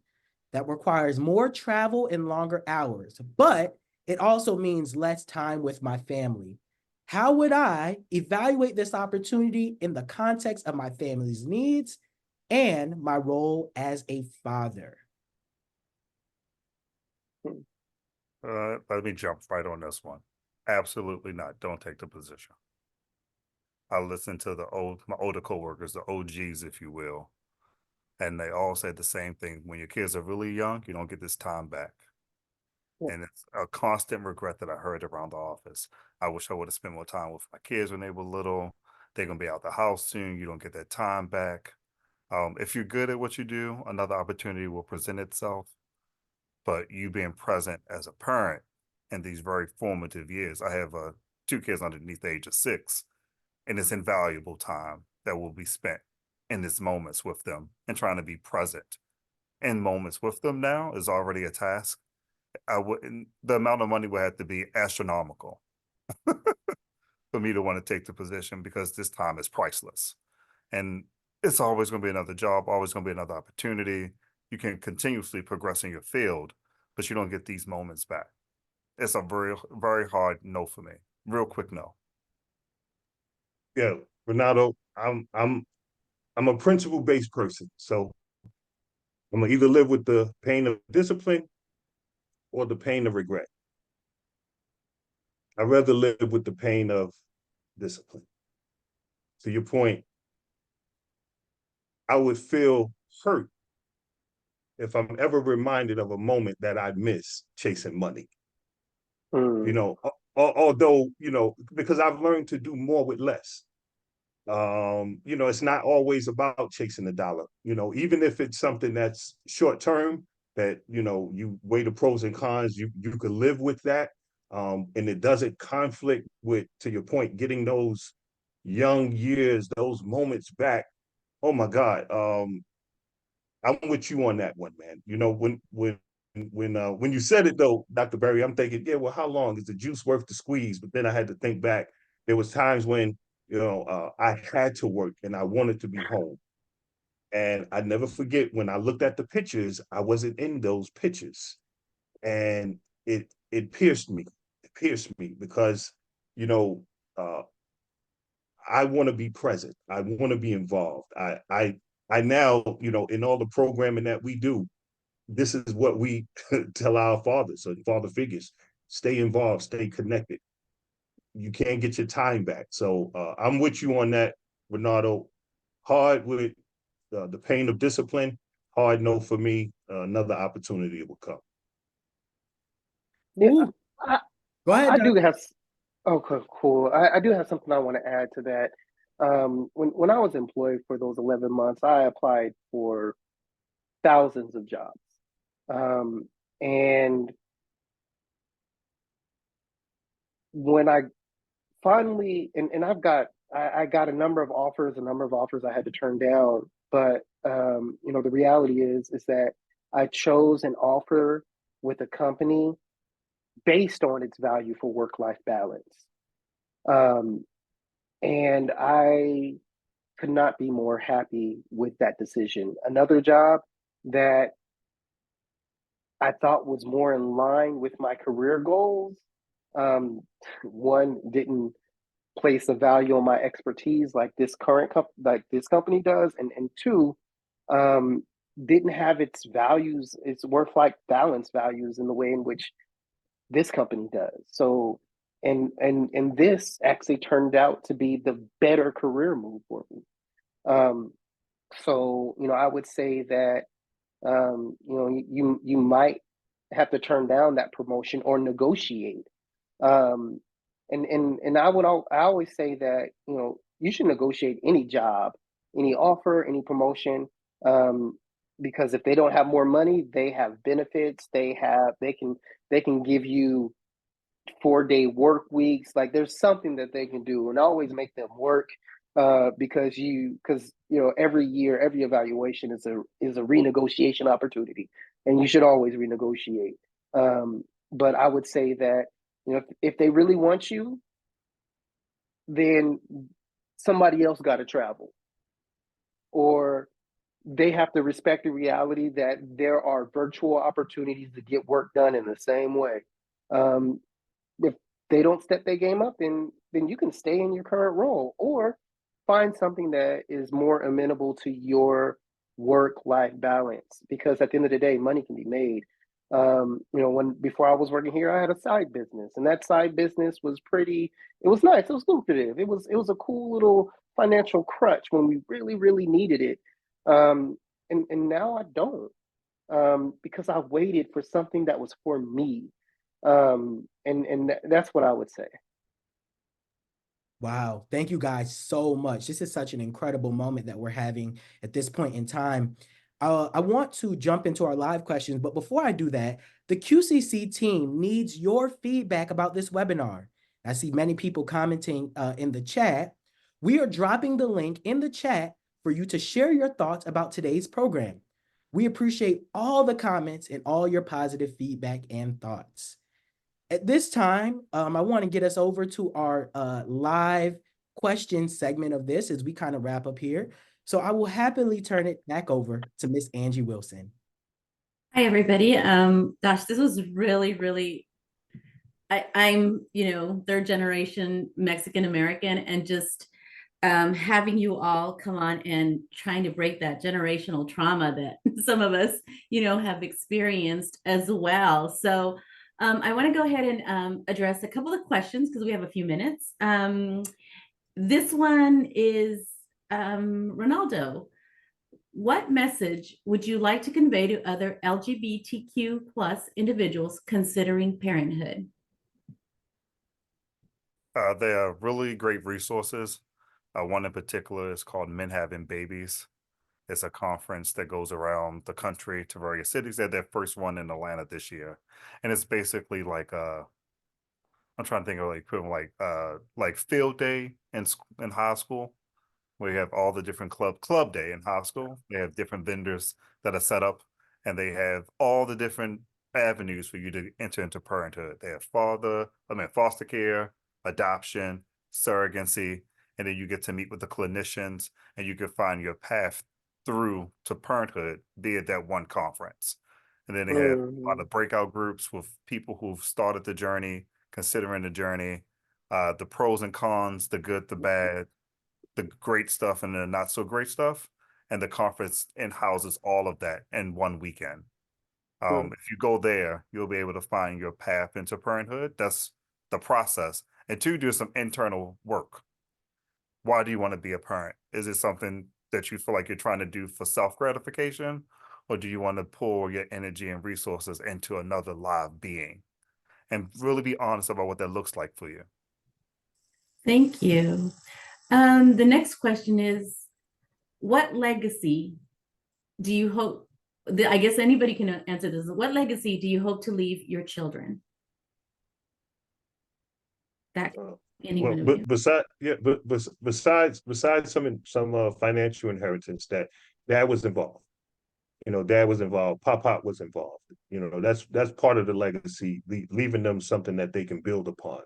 that requires more travel and longer hours, but it also means less time with my family. How would I evaluate this opportunity in the context of my family's needs and my role as a father. Let me jump right on this one. Absolutely not. Don't take the position. I listened to my older coworkers, the OGs, if you will, and they all said the same thing. When your kids are really young, you don't get this time back. Yeah. And it's a constant regret that I heard around the office. I wish I would have spent more time with my kids when they were little. They're gonna be out the house soon. You don't get that time back. If you're good at what you do, another opportunity will present itself. But you being present as a parent in these very formative years, I have 2 kids underneath the age of 6, and it's invaluable time that will be spent in these moments with them and trying to be present in moments with them now is already a task. I wouldn't, the amount of money would have to be astronomical for me to want to take the position because this time is priceless. And it's always going to be another job, always going to be another opportunity. You can continuously progress in your field, but you don't get these moments back. It's a very, very hard no for me. Real quick no. Yeah, Renato, I'm a principle-based person. So I'm gonna either live with the pain of discipline or the pain of regret. I'd rather live with the pain of discipline. To your point, I would feel hurt if I'm ever reminded of a moment that I missed chasing money. You know, although, because I've learned to do more with less. It's not always about chasing the dollar, even if it's something that's short term that, you weigh the pros and cons, you could live with that. And it doesn't conflict with, to your point, getting those young years, those moments back. Oh my God. I'm with you on that one, man. When you said it though, Dr. Berry, I'm thinking, yeah, well, how long is the juice worth the squeeze? But then I had to think back. There was times when, I had to work and I wanted to be home. And I never forget when I looked at the pictures, I wasn't in those pictures. And it pierced me. It pierced me because, you know, uh, I want to be present. I want to be involved. I now, in all the programming that we do, this is what we tell our fathers and father figures: stay involved, stay connected. You can't get your time back. So I'm with you on that, Renato. Hard with the pain of discipline. Hard no for me. Another opportunity will come. Yeah, Ooh, I, go ahead, I do Doc. have. Okay, cool. I do have something I want to add to that. When I was employed for those 11 months, I applied for thousands of jobs. And when I finally, and I got a number of offers I had to turn down. But the reality is that I chose an offer with a company based on its value for work-life balance. Um, and I could not be more happy with that decision. Another job that I thought was more in line with my career goals. One didn't place a value on my expertise like this company does, and two, um, didn't have its values, its work-life balance values in the way in which this company does. So, and this actually turned out to be the better career move for me. Um, so, I would say that you might have to turn down that promotion or negotiate. Um, and I always say that you should negotiate any job, any offer, any promotion, because if they don't have more money, they have benefits. They can give you 4-day work weeks. Like there's something that they can do, and always make them work, because every year, every evaluation is a renegotiation opportunity, and you should always renegotiate. But I would say that if they really want you, then somebody else got to travel, or they have to respect the reality that there are virtual opportunities to get work done in the same way. Um, if they don't step their game up, then you can stay in your current role or find something that is more amenable to your work-life balance, because at the end of the day, money can be made. When before I was working here, I had a side business, and that side business was pretty. It was nice. It was lucrative. It was a cool little financial crutch when we really really needed it. And now I don't, because I waited for something that was for me. And that's what I would say. Wow. Thank you guys so much. This is such an incredible moment that we're having at this point in time. I want to jump into our live questions, but before I do that, the QCC team needs your feedback about this webinar. I see many people commenting in the chat. We are dropping the link in the chat for you to share your thoughts about today's program. We appreciate all the comments and all your positive feedback and thoughts. At this time, I want to get us over to our live question segment of this as we kind of wrap up here. So I will happily turn it back over to Miss Angie Wilson. Hi, everybody. Gosh, this was really, really, I'm, third generation Mexican American, and just having you all come on and trying to break that generational trauma that some of us, have experienced as well. So I want to go ahead and address a couple of questions because we have a few minutes. This one is Ronaldo. What message would you like to convey to other LGBTQ plus individuals considering parenthood? They are really great resources. One in particular is called Men Having Babies. It's a conference that goes around the country to various cities. They had their first one in Atlanta this year, and it's basically like I'm trying to think of like field day in high school, where you have all the different club day in high school. They have different vendors that are set up, and they have all the different avenues for you to enter into parenthood. They have foster care, adoption, surrogacy, and then you get to meet with the clinicians, and you can find your path through to parenthood via that one conference. And then they have a lot of breakout groups with people who've started the journey, considering the journey, the pros and cons, the good, the bad, the great stuff and the not so great stuff. And the conference houses all of that in one weekend. If you go there, you'll be able to find your path into parenthood. That's the process. And two, do some internal work. Why do you want to be a parent? Is it something that you feel like you're trying to do for self-gratification? Or do you want to pour your energy and resources into another live being? And really be honest about what that looks like for you. Thank you. The next question is, what legacy do you hope, I guess anybody can answer this. What legacy do you hope to leave your children? That anyone of you. Besides some financial inheritance that dad was involved. Dad was involved, Pop was involved. That's part of the legacy, leaving them something that they can build upon.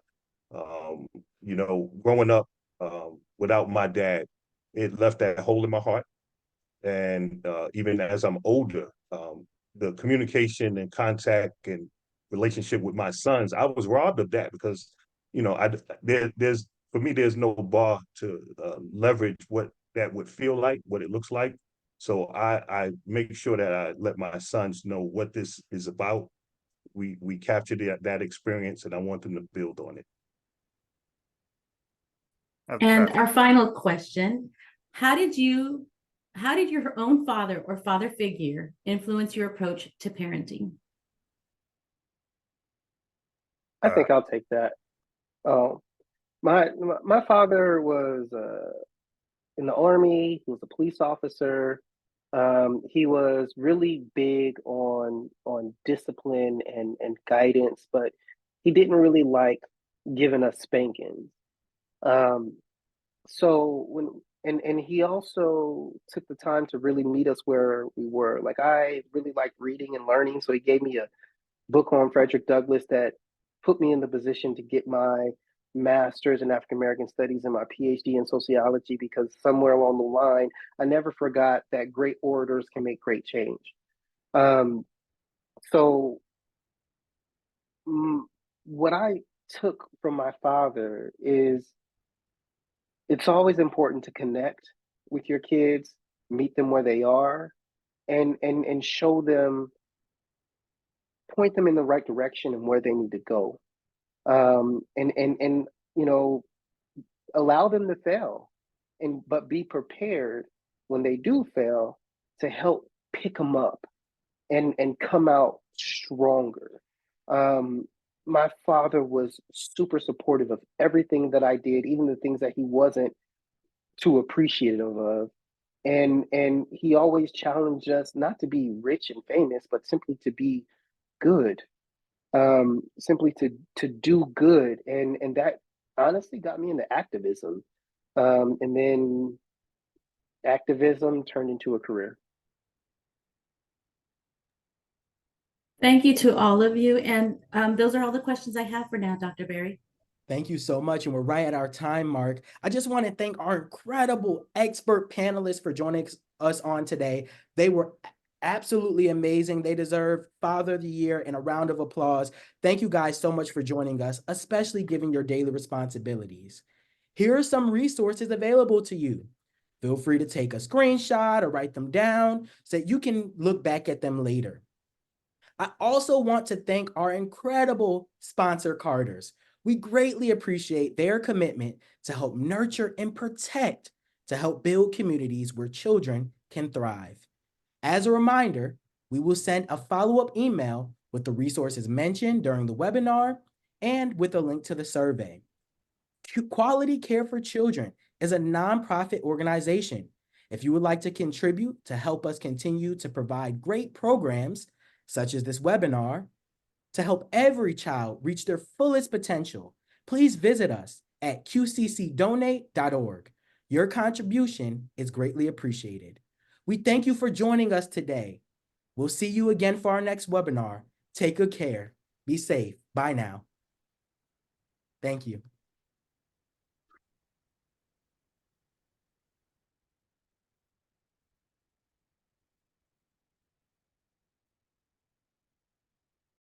Growing up without my dad, it left that hole in my heart. And even as I'm older, the communication and contact and relationship with my sons, I was robbed of that because, there's for me, there's no bar to leverage what that would feel like, what it looks like. So I make sure that I let my sons know what this is about. We captured that experience, and I want them to build on it. And our final question, how did your own father or father figure influence your approach to parenting? I think I'll take that. My father was in the Army. He was a police officer. He was really big on discipline and guidance, but he didn't really like giving us spankings. And he also took the time to really meet us where we were. Like, I really like reading and learning, so he gave me a book on Frederick Douglass that put me in the position to get my master's in African American studies and my PhD in sociology, because somewhere along the line, I never forgot that great orators can make great change. What I took from my father is it's always important to connect with your kids, meet them where they are, and show them, point them in the right direction and where they need to go. And you know, allow them to fail, but be prepared when they do fail to help pick them up and come out stronger. Um, my father was super supportive of everything that I did, even the things that he wasn't too appreciative of. And he always challenged us not to be rich and famous, but simply to be good, simply to do good, and that honestly got me into activism, and then activism turned into a career. Thank you to all of you. And those are all the questions I have for now, Dr. Berry. Thank you so much. And we're right at our time mark. I just want to thank our incredible expert panelists for joining us on today. They were absolutely amazing. They deserve Father of the Year and a round of applause. Thank you guys so much for joining us, especially given your daily responsibilities. Here are some resources available to you. Feel free to take a screenshot or write them down so that you can look back at them later. I also want to thank our incredible sponsor, Carter's. We greatly appreciate their commitment to help nurture and protect, to help build communities where children can thrive. As a reminder, we will send a follow-up email with the resources mentioned during the webinar and with a link to the survey. Quality Care for Children is a nonprofit organization. If you would like to contribute to help us continue to provide great programs, such as this webinar, to help every child reach their fullest potential, please visit us at qccdonate.org. Your contribution is greatly appreciated. We thank you for joining us today. We'll see you again for our next webinar. Take good care. Be safe. Bye now. Thank you.